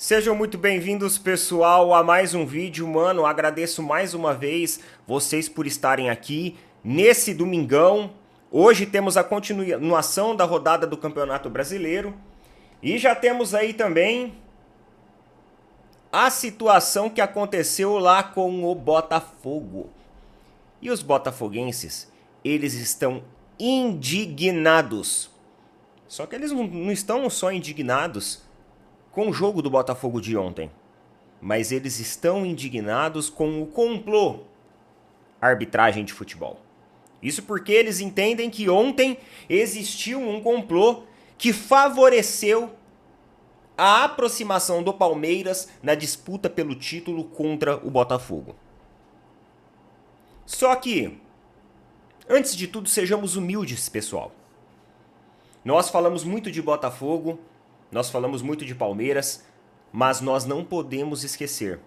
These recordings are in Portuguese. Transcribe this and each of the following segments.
Sejam muito bem-vindos, pessoal, a mais um vídeo. Mano, agradeço mais uma vez vocês por estarem aqui nesse domingão. Hoje temos a continuação da rodada do Campeonato Brasileiro e já temos aí também a situação que aconteceu lá com o Botafogo. E os botafoguenses, eles estão indignados. Só que eles não estão só indignados com o jogo do Botafogo de ontem, mas eles estão indignados com o complô arbitragem de futebol. Isso porque eles entendem que ontem existiu um complô que favoreceu a aproximação do Palmeiras na disputa pelo título contra o Botafogo. Só que, antes de tudo, sejamos humildes, pessoal. Nós falamos muito de Botafogo, nós falamos muito de Palmeiras, mas nós não podemos esquecer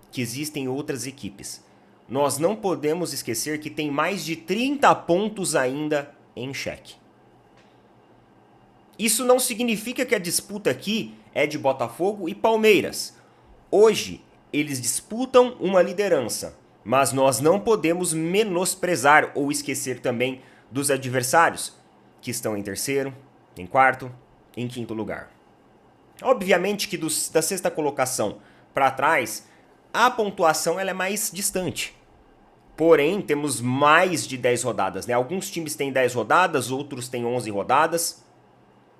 que existem outras equipes. Nós não podemos esquecer que tem mais de 30 pontos ainda em xeque. Isso não significa que a disputa aqui é de Botafogo e Palmeiras. Hoje, eles disputam uma liderança, mas nós não podemos menosprezar ou esquecer também dos adversários, que estão em terceiro, em quarto, em quinto lugar. Obviamente que da sexta colocação para trás, a pontuação ela é mais distante. Porém, temos mais de 10 rodadas, né? Alguns times têm 10 rodadas, outros têm 11 rodadas.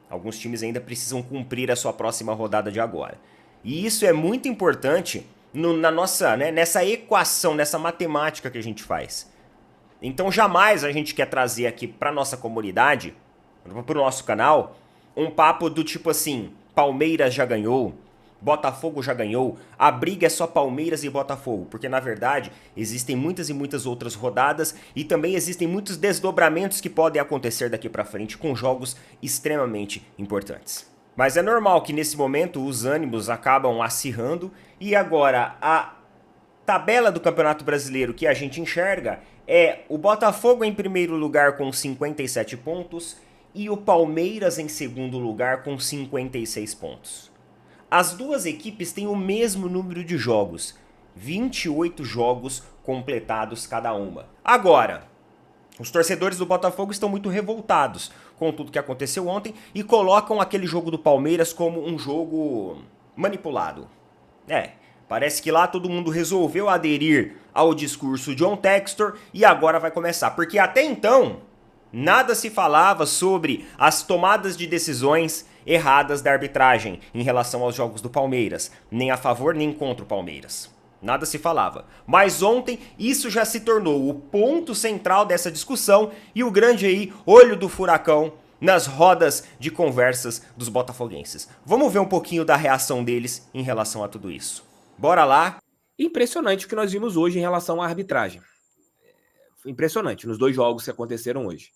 Alguns times ainda precisam cumprir a sua próxima rodada de agora. E isso é muito importante nessa equação, nessa matemática que a gente faz. Então jamais a gente quer trazer aqui para nossa comunidade, para o nosso canal, um papo do tipo assim: Palmeiras já ganhou, Botafogo já ganhou, a briga é só Palmeiras e Botafogo, porque na verdade existem muitas e muitas outras rodadas e também existem muitos desdobramentos que podem acontecer daqui pra frente com jogos extremamente importantes. Mas é normal que nesse momento os ânimos acabam acirrando e agora a tabela do Campeonato Brasileiro que a gente enxerga é o Botafogo em primeiro lugar com 57 pontos e o Palmeiras em segundo lugar com 56 pontos. As duas equipes têm o mesmo número de jogos, 28 jogos completados cada uma. Agora, os torcedores do Botafogo estão muito revoltados com tudo que aconteceu ontem e colocam aquele jogo do Palmeiras como um jogo manipulado. Parece que lá todo mundo resolveu aderir ao discurso John Textor e agora vai começar, porque até então nada se falava sobre as tomadas de decisões erradas da arbitragem em relação aos jogos do Palmeiras, nem a favor nem contra o Palmeiras. Nada se falava. Mas ontem isso já se tornou o ponto central dessa discussão e o grande aí olho do furacão nas rodas de conversas dos botafoguenses. Vamos ver um pouquinho da reação deles em relação a tudo isso. Bora lá. Impressionante o que nós vimos hoje em relação à arbitragem. Impressionante nos dois jogos que aconteceram hoje.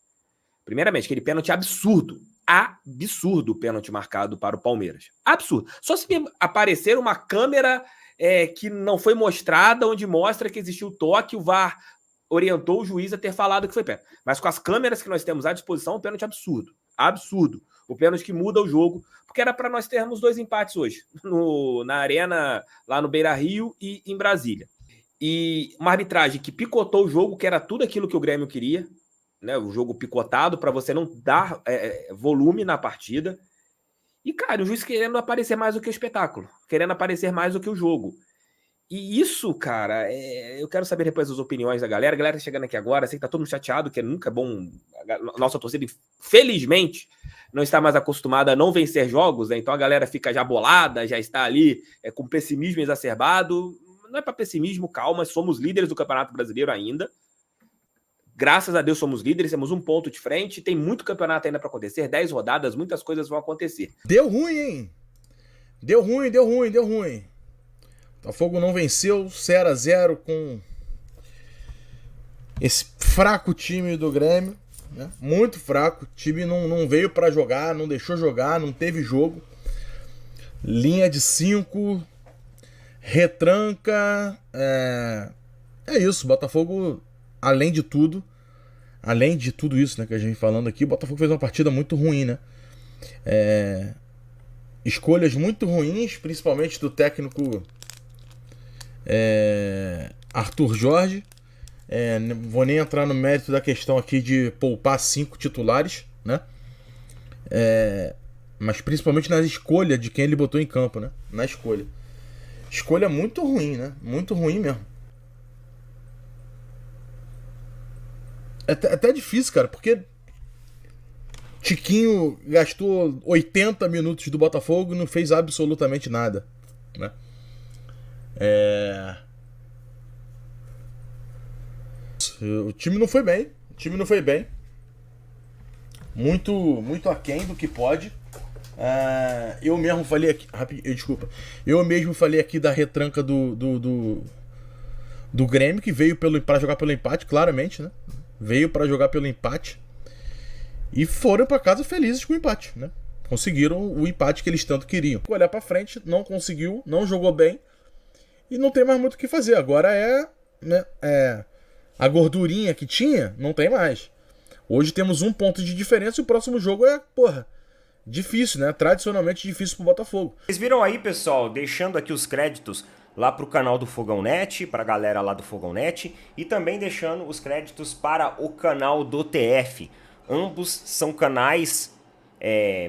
Primeiramente, aquele pênalti absurdo. Absurdo o pênalti marcado para o Palmeiras. Absurdo. Só se aparecer uma câmera que não foi mostrada, onde mostra que existiu toque, o VAR orientou o juiz a ter falado que foi pênalti. Mas com as câmeras que nós temos à disposição, um pênalti absurdo. Absurdo. O pênalti que muda o jogo, porque era para nós termos dois empates hoje, na Arena, lá no Beira-Rio e em Brasília. E uma arbitragem que picotou o jogo, que era tudo aquilo que o Grêmio queria, né? O jogo picotado para você não dar volume na partida. E, cara, o juiz querendo aparecer mais do que o espetáculo, querendo aparecer mais do que o jogo. E isso, cara, eu quero saber depois as opiniões da galera. A galera tá chegando aqui agora, sei que tá todo mundo chateado, que nunca é bom. A nossa torcida, felizmente, não está mais acostumada a não vencer jogos, né? Então a galera fica já bolada, já está ali com pessimismo exacerbado. Não é para pessimismo, calma, somos líderes do Campeonato Brasileiro ainda. Graças a Deus somos líderes, temos um ponto de frente, tem muito campeonato ainda para acontecer, 10 rodadas, muitas coisas vão acontecer. Deu ruim, hein? Deu ruim. Botafogo não venceu, 0-0 com esse fraco time do Grêmio, né? Muito fraco, o time não veio para jogar, não deixou jogar, não teve jogo. Linha de 5, retranca, é isso, Botafogo, além de tudo isso, né, que a gente falando aqui, o Botafogo fez uma partida muito ruim, né? escolhas muito ruins, principalmente do técnico Arthur Jorge. Não vou nem entrar no mérito da questão aqui de poupar 5 titulares, né? Mas principalmente na escolha de quem ele botou em campo, né? Na escolha. Escolha muito ruim, né? Muito ruim mesmo. É até difícil, cara, porque Tiquinho gastou 80 minutos do Botafogo e não fez absolutamente nada, né? O time não foi bem. Muito aquém do que pode. Eu mesmo falei aqui. Desculpa. Eu mesmo falei aqui da retranca do Grêmio, que veio para jogar pelo empate, claramente, né? Veio para jogar pelo empate. E foram para casa felizes com o empate, né? Conseguiram o empate que eles tanto queriam. Olhar para frente, não conseguiu, não jogou bem. E não tem mais muito o que fazer. Agora a gordurinha que tinha, não tem mais. Hoje temos 1 ponto de diferença e o próximo jogo difícil, né? Tradicionalmente difícil pro Botafogo. Vocês viram aí, pessoal, deixando aqui os créditos lá pro canal do Fogão Net, pra galera lá do Fogão Net, e também deixando os créditos para o canal do TF. Ambos são canais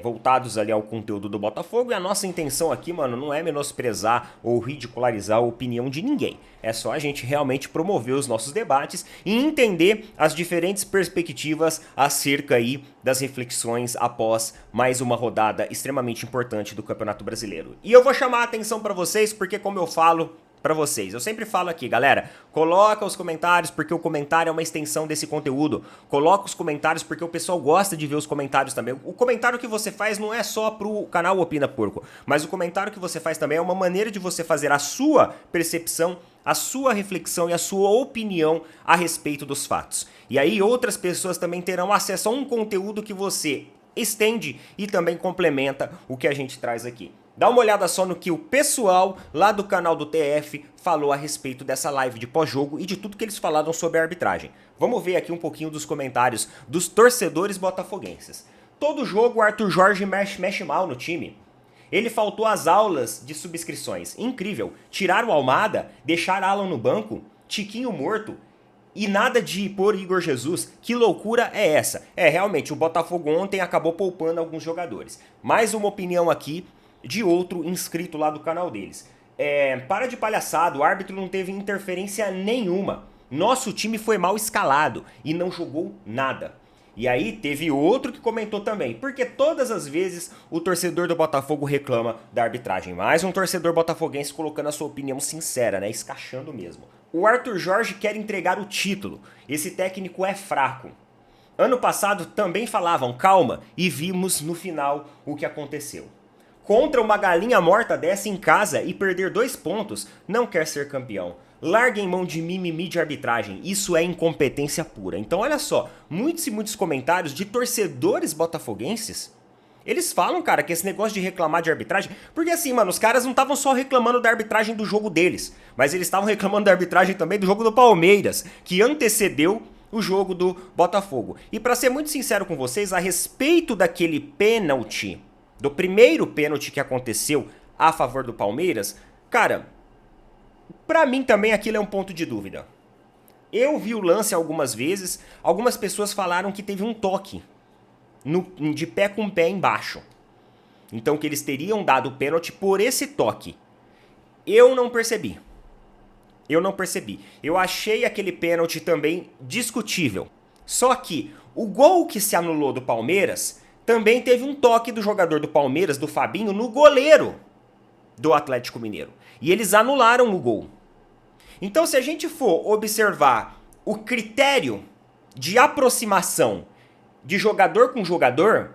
voltados ali ao conteúdo do Botafogo, e a nossa intenção aqui, mano, não é menosprezar ou ridicularizar a opinião de ninguém. É só a gente realmente promover os nossos debates e entender as diferentes perspectivas acerca aí das reflexões após mais uma rodada extremamente importante do Campeonato Brasileiro. E eu vou chamar a atenção para vocês porque, como eu falo para vocês, eu sempre falo aqui, galera, coloca os comentários porque o comentário é uma extensão desse conteúdo. Coloca os comentários porque o pessoal gosta de ver os comentários também. O comentário que você faz não é só pro canal Opina Porco, mas o comentário que você faz também é uma maneira de você fazer a sua percepção, a sua reflexão e a sua opinião a respeito dos fatos. E aí outras pessoas também terão acesso a um conteúdo que você estende e também complementa o que a gente traz aqui. Dá uma olhada só no que o pessoal lá do canal do TF falou a respeito dessa live de pós-jogo e de tudo que eles falaram sobre a arbitragem. Vamos ver aqui um pouquinho dos comentários dos torcedores botafoguenses. Todo jogo o Arthur Jorge mexe mal no time. Ele faltou às aulas de subscrições. Incrível. Tirar o Almada, deixar Alan no banco, Tiquinho morto e nada de pôr Igor Jesus. Que loucura é essa? Realmente, o Botafogo ontem acabou poupando alguns jogadores. Mais uma opinião aqui de outro inscrito lá do canal deles. Para de palhaçada, o árbitro não teve interferência nenhuma. Nosso time foi mal escalado e não jogou nada. E aí teve outro que comentou também, porque todas as vezes o torcedor do Botafogo reclama da arbitragem. Mais um torcedor botafoguense colocando a sua opinião sincera, né? Escachando mesmo. O Arthur Jorge quer entregar o título. Esse técnico é fraco. Ano passado também falavam calma e vimos no final o que aconteceu. Contra uma galinha morta dessa em casa e perder 2 pontos, não quer ser campeão. Larguem mão de mimimi de arbitragem, isso é incompetência pura. Então olha só, muitos e muitos comentários de torcedores botafoguenses, eles falam, cara, que esse negócio de reclamar de arbitragem, porque assim, mano, os caras não estavam só reclamando da arbitragem do jogo deles, mas eles estavam reclamando da arbitragem também do jogo do Palmeiras, que antecedeu o jogo do Botafogo. E pra ser muito sincero com vocês, a respeito daquele pênalti, do primeiro pênalti que aconteceu a favor do Palmeiras, cara, pra mim também aquilo é um ponto de dúvida. Eu vi o lance algumas vezes, algumas pessoas falaram que teve um toque de pé com pé embaixo. Então que eles teriam dado o pênalti por esse toque. Eu não percebi. Eu achei aquele pênalti também discutível. Só que o gol que se anulou do Palmeiras também teve um toque do jogador do Palmeiras, do Fabinho, no goleiro do Atlético Mineiro. E eles anularam o gol. Então, se a gente for observar o critério de aproximação de jogador com jogador,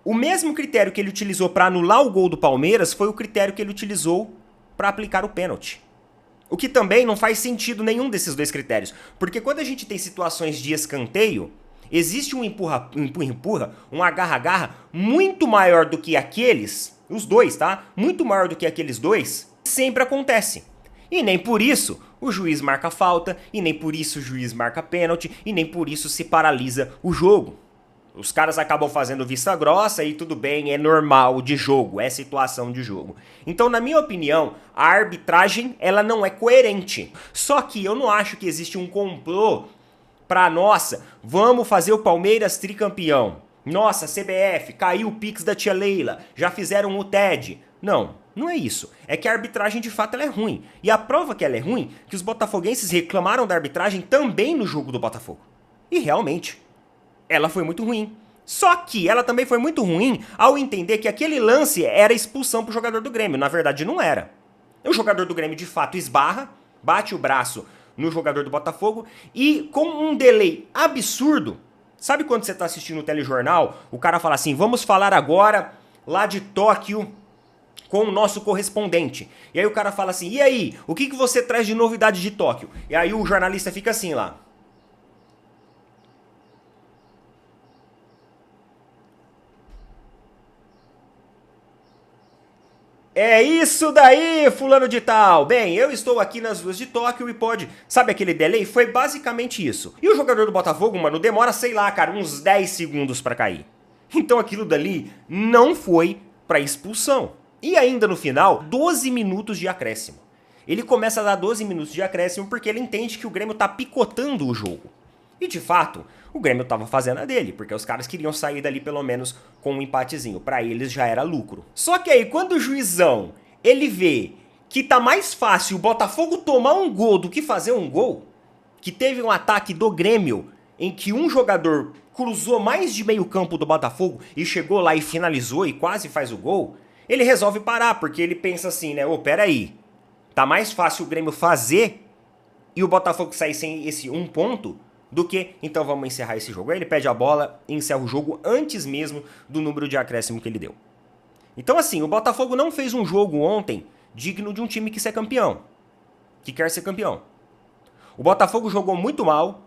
o mesmo critério que ele utilizou para anular o gol do Palmeiras foi o critério que ele utilizou para aplicar o pênalti. O que também não faz sentido nenhum desses dois critérios. Porque quando a gente tem situações de escanteio, existe um empurra-empurra, um agarra-agarra muito maior do que aqueles, os dois, tá? Muito maior do que aqueles dois, sempre acontece. E nem por isso o juiz marca falta, e nem por isso o juiz marca pênalti, e nem por isso se paralisa o jogo. Os caras acabam fazendo vista grossa e tudo bem, é normal de jogo, é situação de jogo. Então, na minha opinião, a arbitragem, ela não é coerente. Só que eu não acho que existe um complô pra, nossa, vamos fazer o Palmeiras tricampeão. Nossa, CBF, caiu o Pix da tia Leila, já fizeram o TED. Não, não é isso. É que a arbitragem de fato ela é ruim. E a prova que ela é ruim, que os botafoguenses reclamaram da arbitragem também no jogo do Botafogo. E realmente, ela foi muito ruim. Só que ela também foi muito ruim ao entender que aquele lance era expulsão pro jogador do Grêmio. Na verdade, não era. O jogador do Grêmio de fato esbarra, bate o braço no jogador do Botafogo e com um delay absurdo. Sabe quando você tá assistindo o telejornal, o cara fala assim, vamos falar agora lá de Tóquio com o nosso correspondente. E aí o cara fala assim, e aí, o que você traz de novidade de Tóquio? E aí o jornalista fica assim lá. É isso daí, fulano de tal. Bem, eu estou aqui nas ruas de Tóquio e pode... Sabe aquele delay? Foi basicamente isso. E o jogador do Botafogo, mano, demora, sei lá, cara, uns 10 segundos pra cair. Então aquilo dali não foi pra expulsão. E ainda no final, 12 minutos de acréscimo. Ele começa a dar 12 minutos de acréscimo porque ele entende que o Grêmio tá picotando o jogo. E de fato, o Grêmio tava fazendo a dele, porque os caras queriam sair dali pelo menos com um empatezinho. Pra eles já era lucro. Só que aí, quando o juizão, ele vê que tá mais fácil o Botafogo tomar um gol do que fazer um gol, que teve um ataque do Grêmio em que um jogador cruzou mais de meio campo do Botafogo e chegou lá e finalizou e quase faz o gol, ele resolve parar, porque ele pensa assim, né, peraí, tá mais fácil o Grêmio fazer e o Botafogo sair sem esse um ponto do que, então vamos encerrar esse jogo. Aí ele pede a bola e encerra o jogo antes mesmo do número de acréscimo que ele deu. Então assim, o Botafogo não fez um jogo ontem digno de um time que quer ser campeão. Que quer ser campeão. O Botafogo jogou muito mal,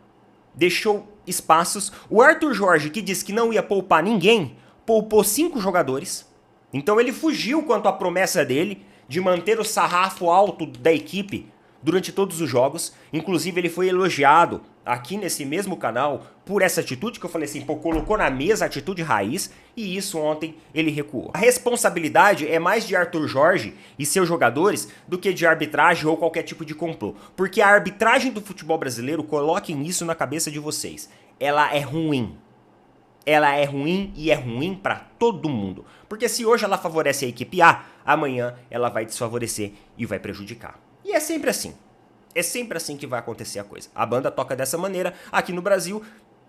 deixou espaços. O Arthur Jorge, que disse que não ia poupar ninguém, poupou 5 jogadores. Então ele fugiu quanto à promessa dele de manter o sarrafo alto da equipe durante todos os jogos. Inclusive ele foi elogiado aqui nesse mesmo canal por essa atitude que eu falei assim, pô, colocou na mesa a atitude raiz, e isso ontem ele recuou. A responsabilidade é mais de Arthur Jorge e seus jogadores do que de arbitragem ou qualquer tipo de complô. Porque a arbitragem do futebol brasileiro, coloquem isso na cabeça de vocês, ela é ruim. Ela é ruim e é ruim pra todo mundo. Porque se hoje ela favorece a equipe A, amanhã ela vai desfavorecer e vai prejudicar. E é sempre assim. É sempre assim que vai acontecer a coisa. A banda toca dessa maneira. Aqui no Brasil,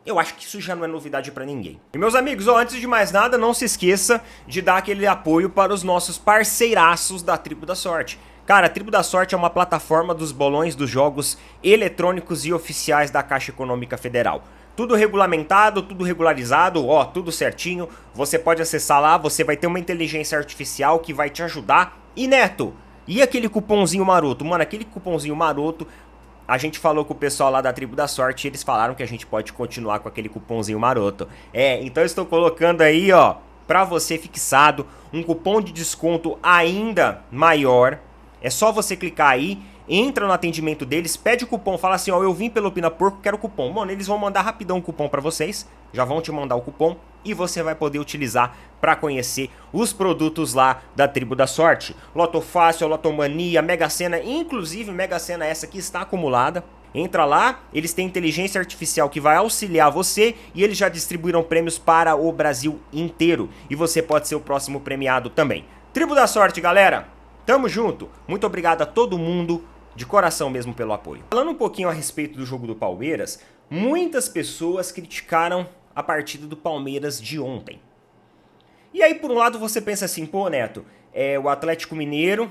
eu acho que isso já não é novidade pra ninguém. E meus amigos, antes de mais nada, não se esqueça de dar aquele apoio para os nossos parceiraços da Tribo da Sorte. Cara, a Tribo da Sorte é uma plataforma dos bolões dos jogos eletrônicos e oficiais da Caixa Econômica Federal. Tudo regulamentado, tudo regularizado, ó, tudo certinho. Você pode acessar lá, você vai ter uma inteligência artificial que vai te ajudar. E Neto, e aquele cupomzinho maroto? Mano, aquele cupomzinho maroto, a gente falou com o pessoal lá da Tribo da Sorte e eles falaram que a gente pode continuar com aquele cupomzinho maroto. Então eu estou colocando aí, ó, pra você fixado, um cupom de desconto ainda maior. É só você clicar aí, entra no atendimento deles, pede o cupom, fala assim, ó, eu vim pelo Opina Porco, quero cupom. Mano, eles vão mandar rapidão o cupom pra vocês, já vão te mandar o cupom e você vai poder utilizar pra conhecer os produtos lá da Tribo da Sorte. Loto Fácil, Lotomania, Mega Sena, inclusive Mega Sena essa que está acumulada. Entra lá, eles têm inteligência artificial que vai auxiliar você e eles já distribuíram prêmios para o Brasil inteiro. E você pode ser o próximo premiado também. Tribo da Sorte, galera! Tamo junto! Muito obrigado a todo mundo, de coração mesmo, pelo apoio. Falando um pouquinho a respeito do jogo do Palmeiras, muitas pessoas criticaram a partida do Palmeiras de ontem. E aí, por um lado, você pensa assim, pô, Neto, o Atlético Mineiro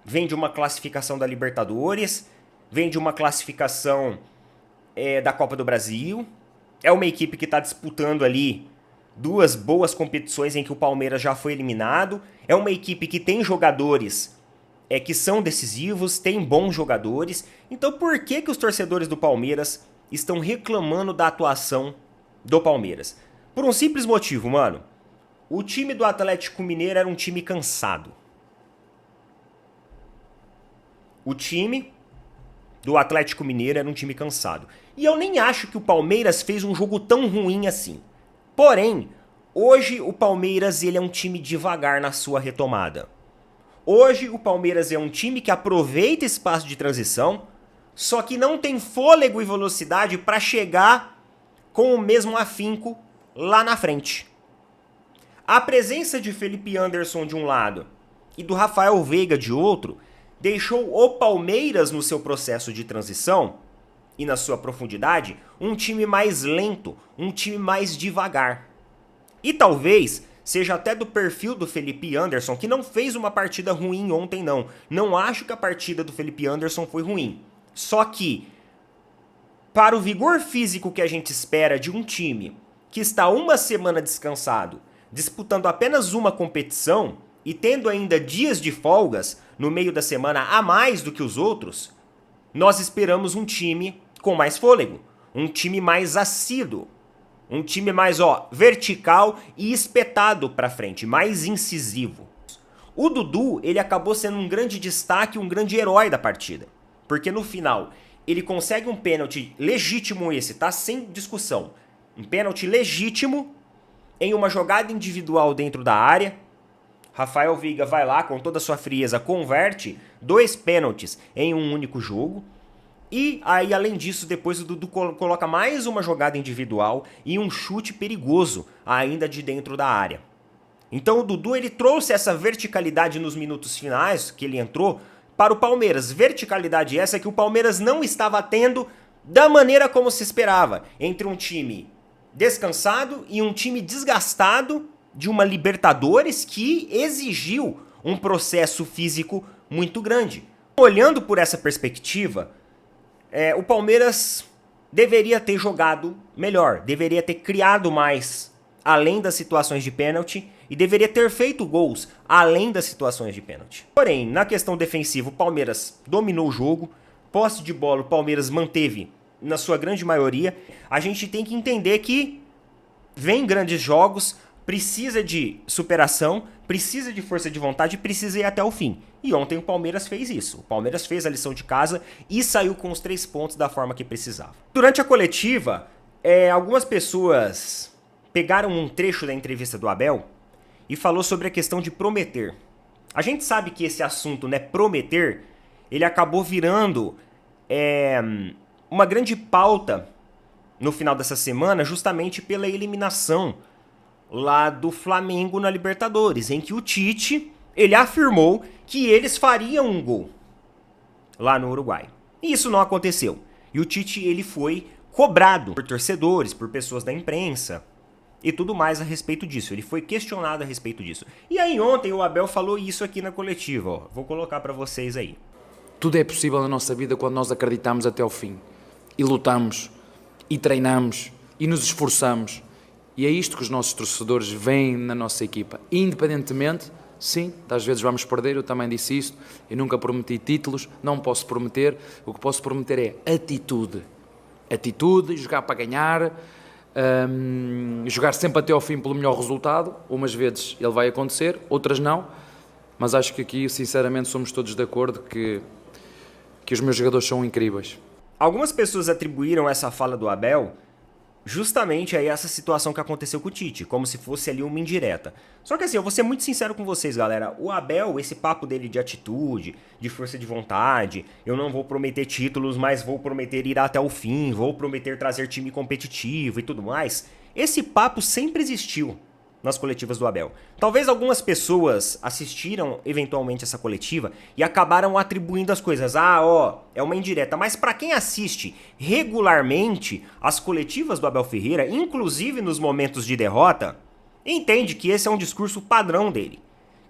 vem de uma classificação da Libertadores, vem de uma classificação da Copa do Brasil, é uma equipe que está disputando ali 2 boas competições em que o Palmeiras já foi eliminado, é uma equipe que tem jogadores que são decisivos, tem bons jogadores, então por que os torcedores do Palmeiras estão reclamando da atuação do Palmeiras? Por um simples motivo, mano. O time do Atlético Mineiro era um time cansado. O time do Atlético Mineiro era um time cansado. E eu nem acho que o Palmeiras fez um jogo tão ruim assim. Porém, hoje o Palmeiras ele é um time devagar na sua retomada. Hoje o Palmeiras é um time que aproveita espaço de transição, só que não tem fôlego e velocidade para chegar com o mesmo afinco lá na frente. A presença de Felipe Anderson de um lado e do Rafael Veiga de outro deixou o Palmeiras no seu processo de transição e na sua profundidade um time mais lento, um time mais devagar. E talvez seja até do perfil do Felipe Anderson, que não fez uma partida ruim ontem não. Não acho que a partida do Felipe Anderson foi ruim. Só que, para o vigor físico que a gente espera de um time que está uma semana descansado, disputando apenas uma competição e tendo ainda dias de folgas no meio da semana a mais do que os outros, nós esperamos um time com mais fôlego, um time mais assíduo, um time mais vertical e espetado para frente, mais incisivo. O Dudu, ele acabou sendo um grande destaque, um grande herói da partida. Porque no final, ele consegue um pênalti legítimo esse, tá? Sem discussão. Um pênalti legítimo em uma jogada individual dentro da área. Rafael Veiga vai lá, com toda a sua frieza, converte 2 pênaltis em um único jogo. E aí, além disso, depois o Dudu coloca mais uma jogada individual e um chute perigoso ainda de dentro da área. Então o Dudu ele trouxe essa verticalidade nos minutos finais que ele entrou para o Palmeiras. Verticalidade essa que o Palmeiras não estava tendo da maneira como se esperava. Entre um time descansado e um time desgastado de uma Libertadores que exigiu um processo físico muito grande. Olhando por essa perspectiva, o Palmeiras deveria ter jogado melhor, deveria ter criado mais além das situações de pênalti e deveria ter feito gols além das situações de pênalti. Porém, na questão defensiva, o Palmeiras dominou o jogo, posse de bola o Palmeiras manteve na sua grande maioria. A gente tem que entender que vem grandes jogos, precisa de superação, precisa de força de vontade, precisa ir até o fim. E ontem o Palmeiras fez isso. O Palmeiras fez a lição de casa e saiu com os 3 pontos da forma que precisava. Durante a coletiva, algumas pessoas pegaram um trecho da entrevista do Abel e falou sobre a questão de prometer. A gente sabe que esse assunto, prometer, ele acabou virando uma grande pauta no final dessa semana, justamente pela eliminação lá do Flamengo na Libertadores, em que o Tite, ele afirmou que eles fariam um gol lá no Uruguai. E isso não aconteceu. E o Tite, ele foi cobrado por torcedores, por pessoas da imprensa e tudo mais a respeito disso. Ele foi questionado a respeito disso. E aí ontem o Abel falou isso aqui na coletiva, Vou colocar para vocês aí. Tudo é possível na nossa vida quando nós acreditamos até ao fim. E lutamos, e treinamos, e nos esforçamos. E é isto que os nossos torcedores veem na nossa equipa. Independentemente, sim, às vezes vamos perder, eu também disse isto. Eu nunca prometi títulos, não posso prometer. O que posso prometer é atitude. Atitude, jogar para ganhar, jogar sempre até ao fim pelo melhor resultado. Umas vezes ele vai acontecer, outras não. Mas acho que aqui, sinceramente, somos todos de acordo que os meus jogadores são incríveis. Algumas pessoas atribuíram essa fala do Abel justamente a essa situação que aconteceu com o Tite, como se fosse ali uma indireta. Só que assim, eu vou ser muito sincero com vocês, galera. O Abel, esse papo dele de atitude, de força de vontade, eu não vou prometer títulos, mas vou prometer ir até o fim, vou prometer trazer time competitivo e tudo mais. Esse papo sempre existiu nas coletivas do Abel. Talvez algumas pessoas assistiram eventualmente essa coletiva e acabaram atribuindo as coisas. É uma indireta. Mas para quem assiste regularmente as coletivas do Abel Ferreira, inclusive nos momentos de derrota, entende que esse é um discurso padrão dele.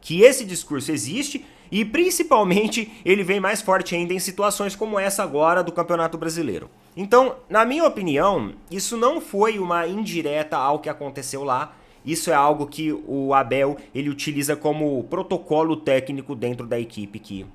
Que esse discurso existe e principalmente ele vem mais forte ainda em situações como essa agora do Campeonato Brasileiro. Então, na minha opinião, isso não foi uma indireta ao que aconteceu lá. Isso é algo que o Abel ele utiliza como protocolo técnico dentro da equipe que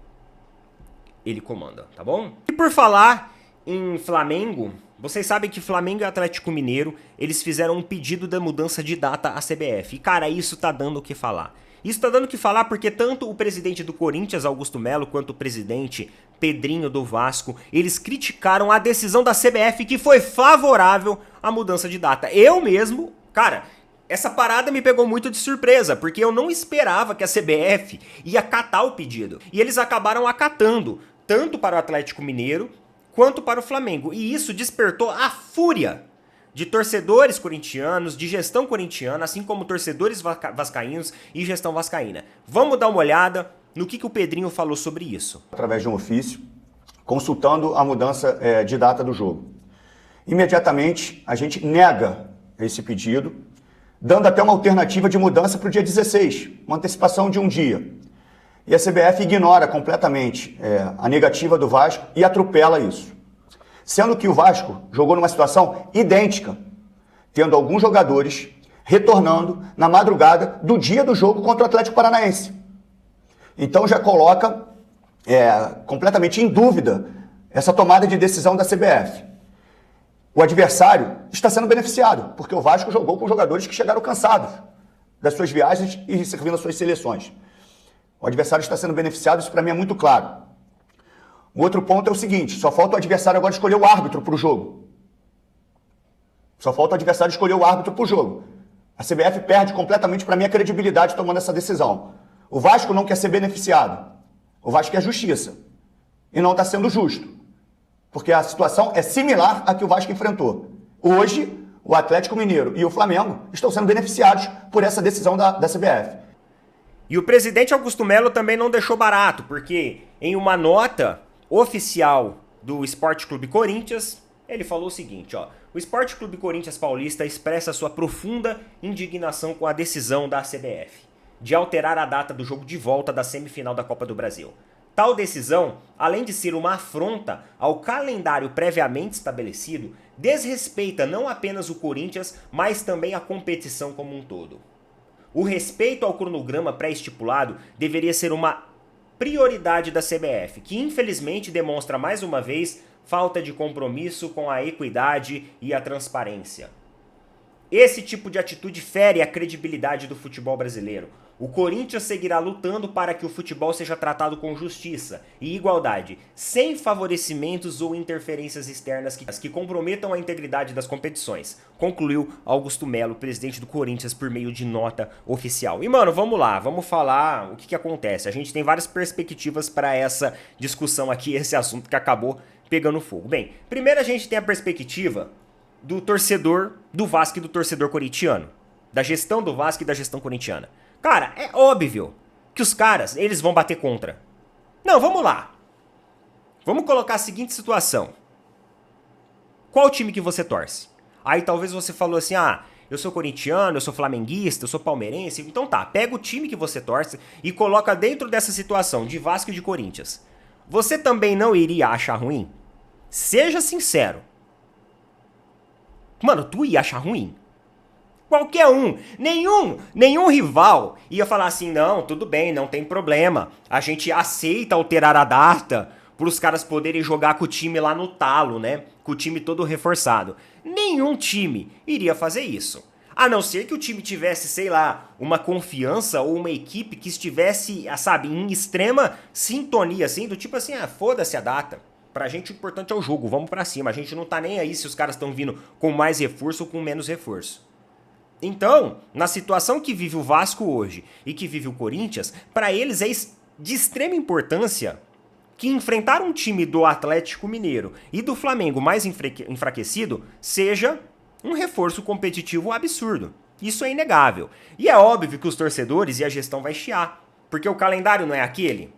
ele comanda, tá bom? E por falar em Flamengo, vocês sabem que Flamengo e Atlético Mineiro, eles fizeram um pedido da mudança de data à CBF. E cara, isso tá dando o que falar. Isso tá dando o que falar porque tanto o presidente do Corinthians, Augusto Melo, quanto o presidente Pedrinho do Vasco, eles criticaram a decisão da CBF que foi favorável à mudança de data. Eu mesmo, cara, Essa parada me pegou muito de surpresa, porque eu não esperava que a CBF ia acatar o pedido. E eles acabaram acatando, tanto para o Atlético Mineiro quanto para o Flamengo. E isso despertou a fúria de torcedores corintianos, de gestão corintiana, assim como torcedores vascaínos e gestão vascaína. Vamos dar uma olhada no que o Pedrinho falou sobre isso. Através de um ofício, consultando a mudança de data do jogo. Imediatamente, a gente nega esse pedido, dando até uma alternativa de mudança para o dia 16, uma antecipação de um dia. E a CBF ignora completamente a negativa do Vasco e atropela isso. Sendo que o Vasco jogou numa situação idêntica, tendo alguns jogadores retornando na madrugada do dia do jogo contra o Atlético Paranaense. Então já coloca completamente em dúvida essa tomada de decisão da CBF. O adversário está sendo beneficiado, porque o Vasco jogou com jogadores que chegaram cansados das suas viagens e servindo as suas seleções. O adversário está sendo beneficiado, isso para mim é muito claro. O outro ponto é o seguinte, só falta o adversário agora escolher o árbitro para o jogo. Só falta o adversário escolher o árbitro para o jogo. A CBF perde completamente para mim a credibilidade tomando essa decisão. O Vasco não quer ser beneficiado. O Vasco quer justiça. E não está sendo justo. Porque a situação é similar à que o Vasco enfrentou. Hoje, o Atlético Mineiro e o Flamengo estão sendo beneficiados por essa decisão da CBF. E o presidente Augusto Melo também não deixou barato, porque em uma nota oficial do Sport Clube Corinthians, ele falou o seguinte, ó: o Sport Clube Corinthians Paulista expressa sua profunda indignação com a decisão da CBF de alterar a data do jogo de volta da semifinal da Copa do Brasil. Tal decisão, além de ser uma afronta ao calendário previamente estabelecido, desrespeita não apenas o Corinthians, mas também a competição como um todo. O respeito ao cronograma pré-estipulado deveria ser uma prioridade da CBF, que infelizmente demonstra mais uma vez falta de compromisso com a equidade e a transparência. Esse tipo de atitude fere a credibilidade do futebol brasileiro. O Corinthians seguirá lutando para que o futebol seja tratado com justiça e igualdade, sem favorecimentos ou interferências externas que comprometam a integridade das competições, concluiu Augusto Melo, presidente do Corinthians, por meio de nota oficial. E mano, vamos lá, vamos falar o que acontece. A gente tem várias perspectivas para essa discussão aqui, esse assunto que acabou pegando fogo. Bem, primeiro a gente tem a perspectiva do torcedor do Vasco e do torcedor corintiano, da gestão do Vasco e da gestão corintiana. Cara, é óbvio que os caras, eles vão bater contra. Não, vamos lá. Vamos colocar a seguinte situação. Qual time que você torce? Aí talvez você falou assim, eu sou corintiano, eu sou flamenguista, eu sou palmeirense. Então tá, pega o time que você torce e coloca dentro dessa situação de Vasco e de Corinthians. Você também não iria achar ruim? Seja sincero. Mano, tu ia achar ruim? Qualquer um, nenhum rival ia falar assim, não, tudo bem, não tem problema. A gente aceita alterar a data para os caras poderem jogar com o time lá no talo, né? Com o time todo reforçado. Nenhum time iria fazer isso. A não ser que o time tivesse, sei lá, uma confiança ou uma equipe que estivesse, sabe, em extrema sintonia, assim, do tipo assim, foda-se a data. Pra gente o importante é o jogo, vamos pra cima. A gente não tá nem aí se os caras estão vindo com mais reforço ou com menos reforço. Então, na situação que vive o Vasco hoje e que vive o Corinthians, para eles é de extrema importância que enfrentar um time do Atlético Mineiro e do Flamengo mais enfraquecido seja um reforço competitivo absurdo. Isso é inegável. E é óbvio que os torcedores e a gestão vai chiar, porque o calendário não é aquele.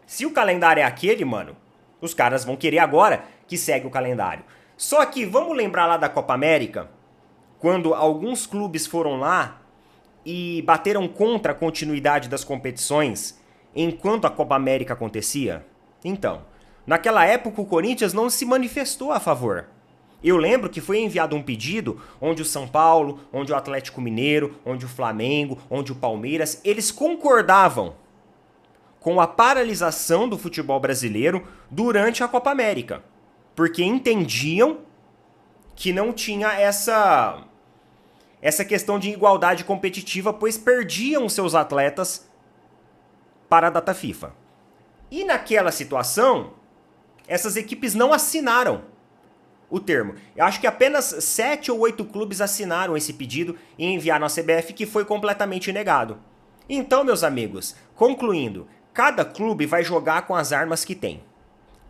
Se o calendário é aquele, mano, os caras vão querer agora que segue o calendário. Só que vamos lembrar lá da Copa América, quando alguns clubes foram lá e bateram contra a continuidade das competições enquanto a Copa América acontecia? Então, naquela época o Corinthians não se manifestou a favor. Eu lembro que foi enviado um pedido onde o São Paulo, onde o Atlético Mineiro, onde o Flamengo, onde o Palmeiras, eles concordavam com a paralisação do futebol brasileiro durante a Copa América, porque entendiam que não tinha essa questão de igualdade competitiva, pois perdiam seus atletas para a data FIFA. E naquela situação, essas equipes não assinaram. o termo. Eu acho que apenas 7 ou 8 clubes assinaram esse pedido e enviaram à CBF, que foi completamente negado. Então, meus amigos, concluindo, cada clube vai jogar com as armas que tem.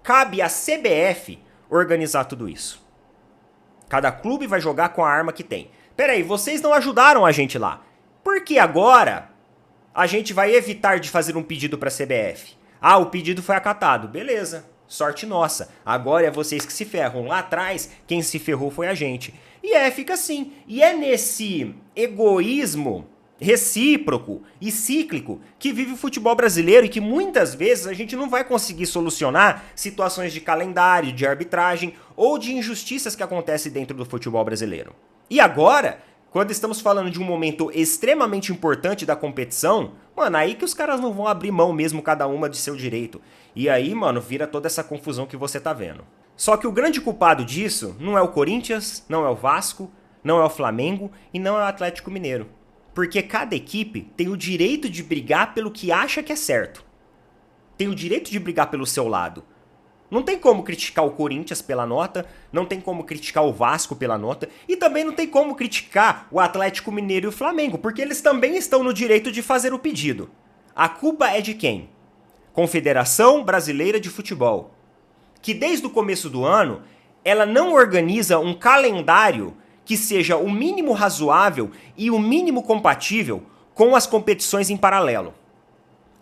Cabe à CBF organizar tudo isso. Cada clube vai jogar com a arma que tem. Peraí, vocês não ajudaram a gente lá. Por que agora a gente vai evitar de fazer um pedido para a CBF? Ah, o pedido foi acatado. Beleza, sorte nossa. Agora é vocês que se ferram. Lá atrás, quem se ferrou foi a gente. E fica assim. E é nesse egoísmo recíproco e cíclico que vive o futebol brasileiro e que muitas vezes a gente não vai conseguir solucionar situações de calendário, de arbitragem ou de injustiças que acontecem dentro do futebol brasileiro. E agora, quando estamos falando de um momento extremamente importante da competição, mano, aí que os caras não vão abrir mão mesmo cada uma de seu direito. E aí, mano, vira toda essa confusão que você tá vendo. Só que o grande culpado disso não é o Corinthians, não é o Vasco, não é o Flamengo e não é o Atlético Mineiro. Porque cada equipe tem o direito de brigar pelo que acha que é certo. Tem o direito de brigar pelo seu lado. Não tem como criticar o Corinthians pela nota, não tem como criticar o Vasco pela nota, e também não tem como criticar o Atlético Mineiro e o Flamengo, porque eles também estão no direito de fazer o pedido. A culpa é de quem? Confederação Brasileira de Futebol, que desde o começo do ano, ela não organiza um calendário que seja o mínimo razoável e o mínimo compatível com as competições em paralelo.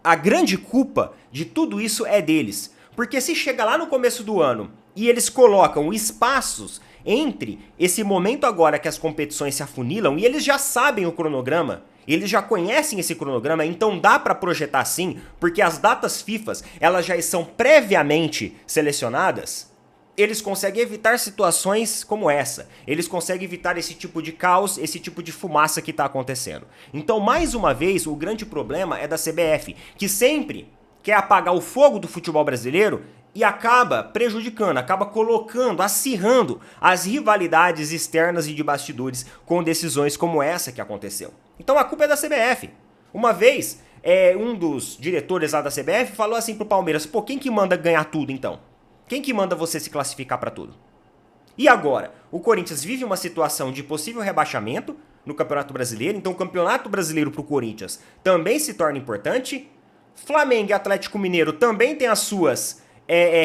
A grande culpa de tudo isso é deles, porque se chega lá no começo do ano e eles colocam espaços entre esse momento agora que as competições se afunilam e eles já sabem o cronograma, eles já conhecem esse cronograma, então dá para projetar sim, porque as datas FIFA elas já são previamente selecionadas. Eles conseguem evitar situações como essa. Eles conseguem evitar esse tipo de caos, esse tipo de fumaça que está acontecendo. Então, mais uma vez, o grande problema é da CBF, que sempre quer apagar o fogo do futebol brasileiro e acaba prejudicando, acaba colocando, acirrando as rivalidades externas e de bastidores com decisões como essa que aconteceu. Então, a culpa é da CBF. Uma vez, um dos diretores lá da CBF falou assim pro Palmeiras, pô, quem que manda ganhar tudo então? Quem que manda você se classificar para tudo? E agora? O Corinthians vive uma situação de possível rebaixamento no Campeonato Brasileiro, então o Campeonato Brasileiro para o Corinthians também se torna importante. Flamengo e Atlético Mineiro também têm as suas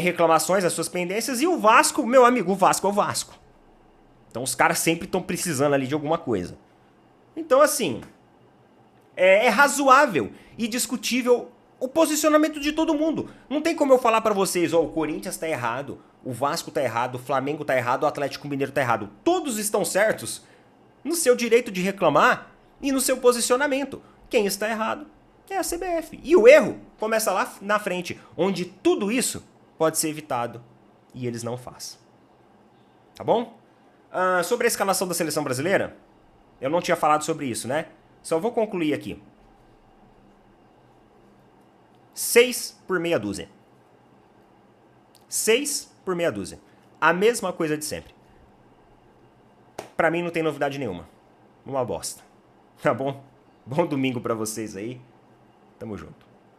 reclamações, as suas pendências, e o Vasco, meu amigo, o Vasco é o Vasco. Então os caras sempre estão precisando ali de alguma coisa. Então assim, é razoável e discutível o posicionamento de todo mundo. Não tem como eu falar pra vocês, o Corinthians tá errado, o Vasco tá errado, o Flamengo tá errado, o Atlético Mineiro tá errado. Todos estão certos no seu direito de reclamar e no seu posicionamento. Quem está errado é a CBF. E o erro começa lá na frente, onde tudo isso pode ser evitado e eles não fazem. Tá bom? Sobre a escalação da seleção brasileira, eu não tinha falado sobre isso, né? Só vou concluir aqui. 6 por meia dúzia. 6 por meia dúzia. A mesma coisa de sempre. Pra mim não tem novidade nenhuma. Uma bosta. Tá bom? Bom domingo pra vocês aí. Tamo junto.